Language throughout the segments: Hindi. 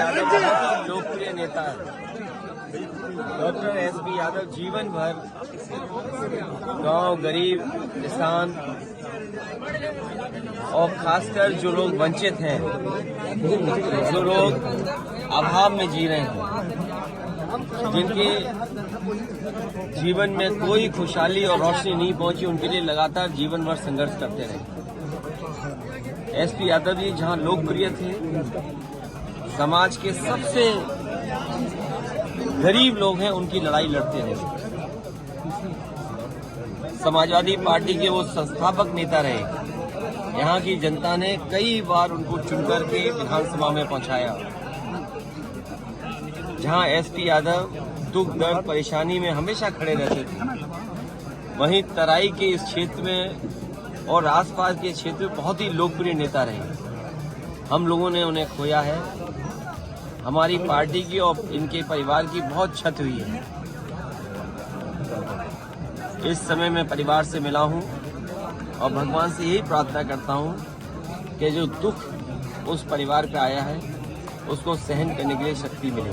यादव बहुत ही लोकप्रिय नेता है। डॉक्टर एसपी यादव जीवन भर गांव, गरीब, किसान और खासकर जो लोग वंचित हैं, जो लोग अभाव में जी रहे हैं, जिनके जीवन में कोई खुशहाली और रोशनी नहीं पहुंची, उनके लिए लगातार जीवन भर संघर्ष करते रहे। एसपी यादव जी जहां लोकप्रिय थे, समाज के सबसे गरीब लोग हैं उनकी लड़ाई लड़ते रहे। समाजवादी पार्टी के वो संस्थापक नेता रहे। यहाँ की जनता ने कई बार उनको चुनकर के विधानसभा में पहुंचाया। जहां एसपी यादव दुख, दर्द, परेशानी में हमेशा खड़े रहते थे, वहीं तराई के इस क्षेत्र में और आसपास के क्षेत्र में बहुत ही लोकप्रिय नेता रहे। हम लोगों ने उन्हें खोया है। हमारी पार्टी की और इनके परिवार की बहुत क्षति हुई है। इस समय मैं परिवार से मिला हूं और भगवान से यही प्रार्थना करता हूं कि जो दुख उस परिवार पे आया है उसको सहन करने के लिए शक्ति मिले।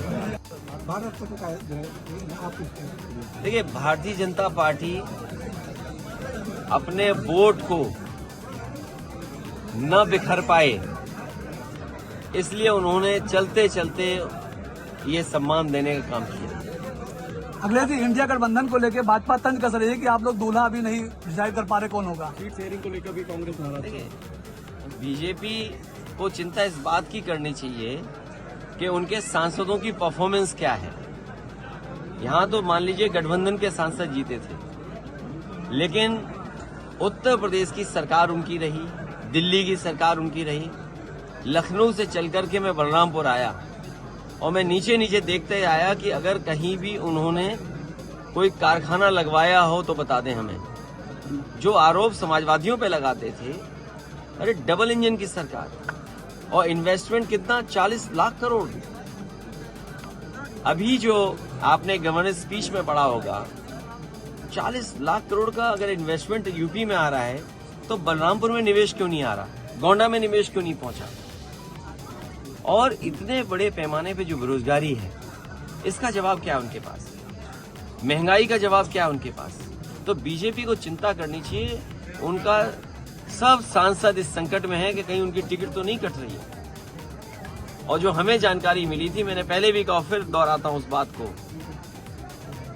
देखिए, भारतीय जनता पार्टी अपने वोट को न बिखर पाए, इसलिए उन्होंने चलते चलते ये सम्मान देने का काम किया। अगले दिन इंडिया गठबंधन को लेकर भाजपा तंज कस रही है कि आप लोग दूल्हा अभी नहीं डिसाइड कर पा रहे कौन होगा। सीट शेयरिंग को लेकर भी कांग्रेस नाराज है। बीजेपी को चिंता इस बात की करनी चाहिए कि उनके सांसदों की परफॉर्मेंस क्या है। यहाँ तो मान लीजिए गठबंधन के सांसद जीते थे, लेकिन उत्तर प्रदेश की सरकार उनकी रही, दिल्ली की सरकार उनकी रही। लखनऊ से चलकर के मैं बलरामपुर आया और मैं नीचे नीचे देखते आया कि अगर कहीं भी उन्होंने कोई कारखाना लगवाया हो तो बता दें हमें। जो आरोप समाजवादियों पे लगाते थे, अरे डबल इंजन की सरकार, और इन्वेस्टमेंट कितना, 40 लाख करोड़। अभी जो आपने गवर्नेंस स्पीच में पढ़ा होगा, 40 लाख करोड़ का अगर इन्वेस्टमेंट यूपी में आ रहा है तो बलरामपुर में निवेश क्यों नहीं आ रहा, गोंडा में निवेश क्यों नहीं पहुंचा? और इतने बड़े पैमाने पे जो बेरोजगारी है, इसका जवाब क्या है उनके पास? महंगाई का जवाब क्या है उनके पास? तो बीजेपी को चिंता करनी चाहिए। उनका सब सांसद इस संकट में है कि कहीं उनकी टिकट तो नहीं कट रही है। और जो हमें जानकारी मिली थी, मैंने पहले भी कहा, फिर दोहराता हूं उस बात को,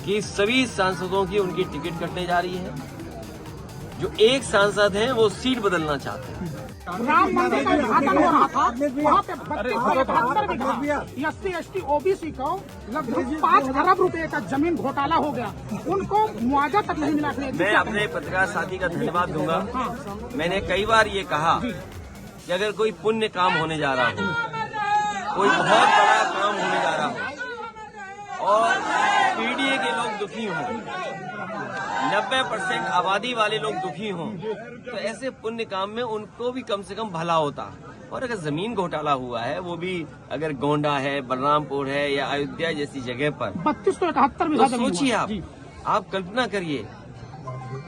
कि सभी सांसदों की उनकी टिकट कटने जा रही है। जो एक सांसद हैं वो सीट बदलना चाहते हैं। राम मंदिर का उद्घाटन हो रहा था, वहाँ पे 72 SC ST OBC को लगभग 5 अरब रुपए का जमीन घोटाला हो गया, उनको मुआवजा तक नहीं मिला। मैं अपने पत्रकार साथी का धन्यवाद दूंगा। मैंने कई बार ये कहा कि अगर कोई पुण्य काम होने जा रहा हो, कोई बहुत बड़ा काम होने जा रहा हो और पीडीए के लोग दुखी हों, 90% आबादी वाले लोग दुखी हों, तो ऐसे पुण्य काम में उनको भी कम से कम भला होता। और अगर जमीन घोटाला हुआ है, वो भी अगर गोंडा है, बलरामपुर है या अयोध्या जैसी जगह पर 3271 तो सोचिए आप कल्पना करिए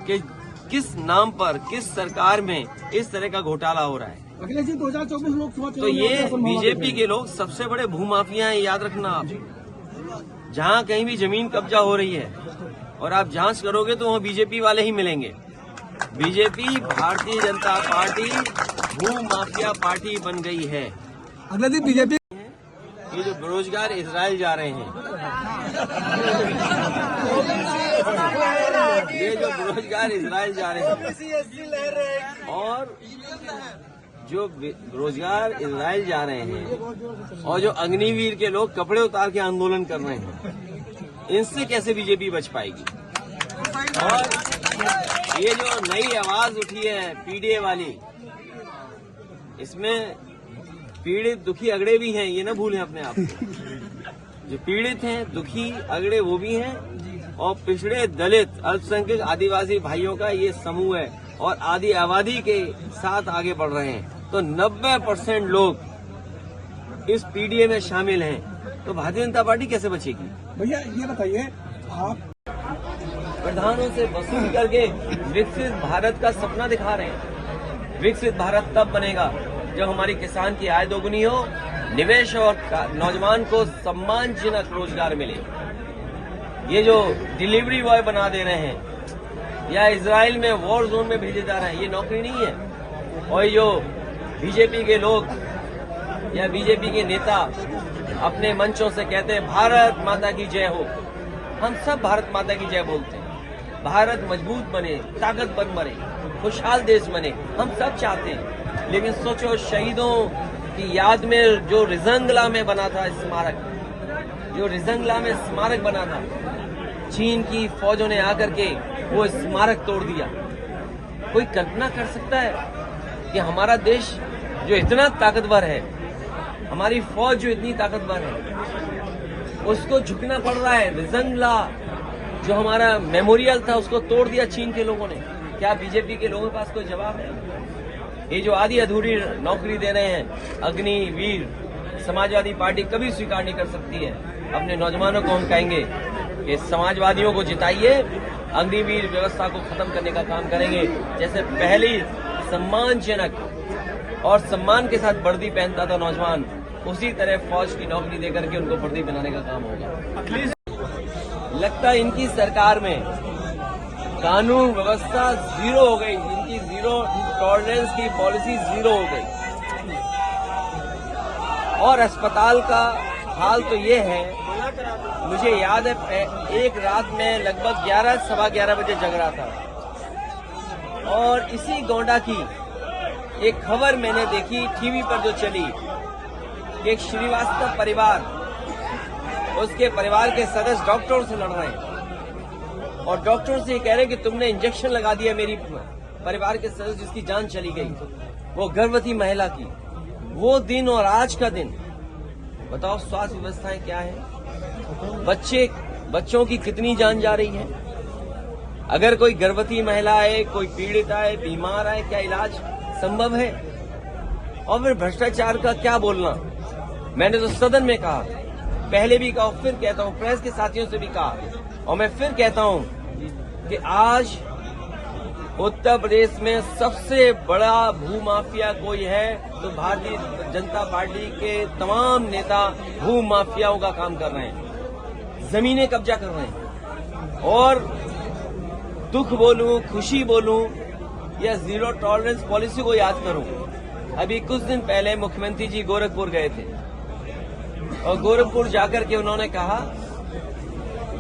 कि किस नाम पर, किस सरकार में इस तरह का घोटाला हो रहा है। अगले जी 2024 लोकसभा तो ये बीजेपी के लोग सबसे बड़े भूमाफिया हैं, याद रखना आप। जहाँ कहीं भी जमीन कब्जा हो रही है और आप जांच करोगे तो वहाँ बीजेपी वाले ही मिलेंगे। बीजेपी, भारतीय जनता पार्टी भू माफिया पार्टी बन गई है। अगले दिन बीजेपी ये जो बेरोजगार इजराइल जा रहे हैं, ये जो बेरोजगार इजराइल जा रहे हैं और जो बेरोजगार इजराइल जा रहे हैं और जो अग्निवीर के लोग कपड़े उतार के आंदोलन कर रहे हैं, इनसे कैसे बीजेपी बच पाएगी? और ये जो नई आवाज उठी है पीडीए वाली, इसमें पीड़ित, दुखी, अगड़े भी हैं, ये ना भूलें अपने आप को। जो पीड़ित हैं, दुखी, अगड़े वो भी हैं और पिछड़े, दलित, अल्पसंख्यक, आदिवासी भाइयों का ये समूह है और आदि आबादी के साथ आगे बढ़ रहे हैं। तो 90% लोग इस पीडीए में शामिल हैं, तो भारतीय जनता पार्टी कैसे बचेगी? भैया ये बताइए, आप प्रधानों से वसूल करके विकसित भारत का सपना दिखा रहे हैं। विकसित भारत तब बनेगा जब हमारी किसान की आय दोगुनी हो, निवेश और नौजवान को सम्मानजनक रोजगार मिले। ये जो डिलीवरी बॉय बना दे रहे हैं या इजराइल में वॉर जोन में भेजे जा रहे हैं, ये नौकरी नहीं है। और जो बीजेपी के लोग या बीजेपी के नेता अपने मंचों से कहते हैं भारत माता की जय हो, हम सब भारत माता की जय बोलते हैं। भारत मजबूत बने, ताकतवर बने, खुशहाल देश बने, हम सब चाहते हैं। लेकिन सोचो, शहीदों की याद में जो रिजंगला में बना था स्मारक, जो रिजंगला में स्मारक बना था, चीन की फौजों ने आकर के वो स्मारक तोड़ दिया। कोई कल्पना कर सकता है कि हमारा देश जो इतना ताकतवर है, हमारी फौज जो इतनी ताकतवर है, उसको झुकना पड़ रहा है। रिजंगला जो हमारा मेमोरियल था, उसको तोड़ दिया चीन के लोगों ने। क्या बीजेपी के लोगों के पास कोई जवाब है? ये जो आधी अधूरी नौकरी दे रहे हैं अग्निवीर, समाजवादी पार्टी कभी स्वीकार नहीं कर सकती है। अपने नौजवानों को हम कहेंगे कि समाजवादियों को जिताइए, अग्निवीर व्यवस्था को खत्म करने का काम करेंगे। जैसे पहली सम्मानजनक और सम्मान के साथ वर्दी पहनता था नौजवान, उसी तरह फौज की नौकरी देकर के उनको वर्दी बनाने का काम होगा। लगता है इनकी सरकार में कानून व्यवस्था जीरो हो गई, इनकी जीरो टॉलरेंस की पॉलिसी जीरो हो गई। और अस्पताल का हाल तो ये है, मुझे याद है एक रात में लगभग 11 सवा 11 बजे जग रहा था और इसी गोंडा की एक खबर मैंने देखी टीवी पर जो चली, एक श्रीवास्तव परिवार, उसके परिवार के सदस्य डॉक्टरों से लड़ रहे हैं और डॉक्टरों से ये कह रहे हैं कि तुमने इंजेक्शन लगा दिया मेरी परिवार के सदस्य जिसकी जान चली गई, वो गर्भवती महिला की। वो दिन और आज का दिन, बताओ स्वास्थ्य व्यवस्थाएं क्या है, बच्चों की कितनी जान जा रही है। अगर कोई गर्भवती महिला है, कोई पीड़ित है, बीमार है, क्या इलाज संभव है? और फिर भ्रष्टाचार का क्या बोलना। मैंने तो सदन में कहा, पहले भी कहा, फिर कहता हूं, प्रेस के साथियों से भी कहा और मैं फिर कहता हूं कि आज उत्तर प्रदेश में सबसे बड़ा भूमाफिया कोई है तो भारतीय जनता पार्टी के तमाम नेता भूमाफियाओं का काम कर रहे हैं, जमीनें कब्जा कर रहे हैं। और दुख बोलूं, खुशी बोलूं या जीरो टॉलरेंस पॉलिसी को याद करूं, अभी कुछ दिन पहले मुख्यमंत्री जी गोरखपुर गए थे और गोरखपुर जाकर के उन्होंने कहा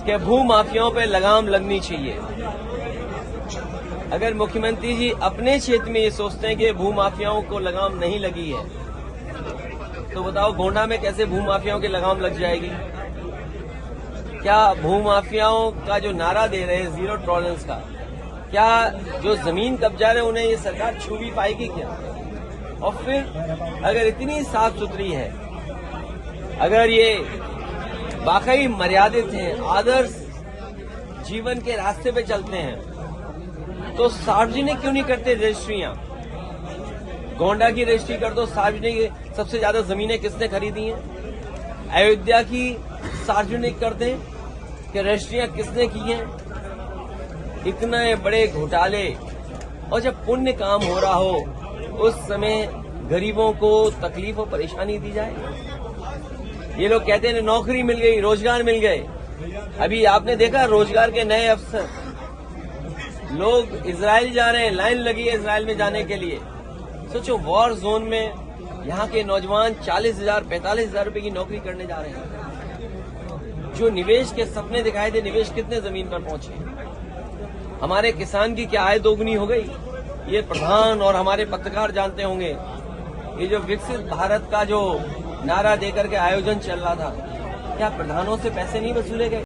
कि भूमाफियाओं पे लगाम लगनी चाहिए। अगर मुख्यमंत्री जी अपने क्षेत्र में ये सोचते हैं कि भूमाफियाओं को लगाम नहीं लगी है, तो बताओ गोंडा में कैसे भूमाफियाओं की लगाम लग जाएगी? क्या भूमाफियाओं का जो नारा दे रहे हैं जीरो टॉलरेंस का, क्या जो जमीन कब्जा रहे उन्हें ये सरकार छू भी पाएगी क्या? और फिर अगर इतनी साफ सुथरी है, अगर ये वाकई मर्यादित हैं, आदर्श जीवन के रास्ते पे चलते हैं, तो सार्वजनिक क्यों नहीं करते रजिस्ट्रियां? गोंडा की रजिस्ट्री कर दो, सार्वजनिक। सबसे ज्यादा जमीनें किसने खरीदी हैं? अयोध्या की सार्वजनिक कर दें कि रजिस्ट्रियां किसने की हैं? इतने बड़े घोटाले। और जब पुण्य काम हो रहा हो उस समय गरीबों को तकलीफ और परेशानी दी जाए। ये लोग कहते हैं नौकरी मिल गई, रोजगार मिल गए। अभी आपने देखा रोजगार के नए अवसर, लोग इजराइल जा रहे हैं, लाइन लगी है इजराइल में जाने के लिए। सोचो, वॉर जोन में यहाँ के नौजवान 40,000 45,000 रुपए की नौकरी करने जा रहे हैं। जो निवेश के सपने दिखाए थे, निवेश कितने जमीन पर पहुंचे? हमारे किसान की क्या आय दोगुनी हो गई? ये प्रधान और हमारे पत्रकार जानते होंगे। ये जो विकसित भारत का जो नारा देकर के आयोजन चल रहा था, क्या प्रधानों से पैसे नहीं वसूले गए?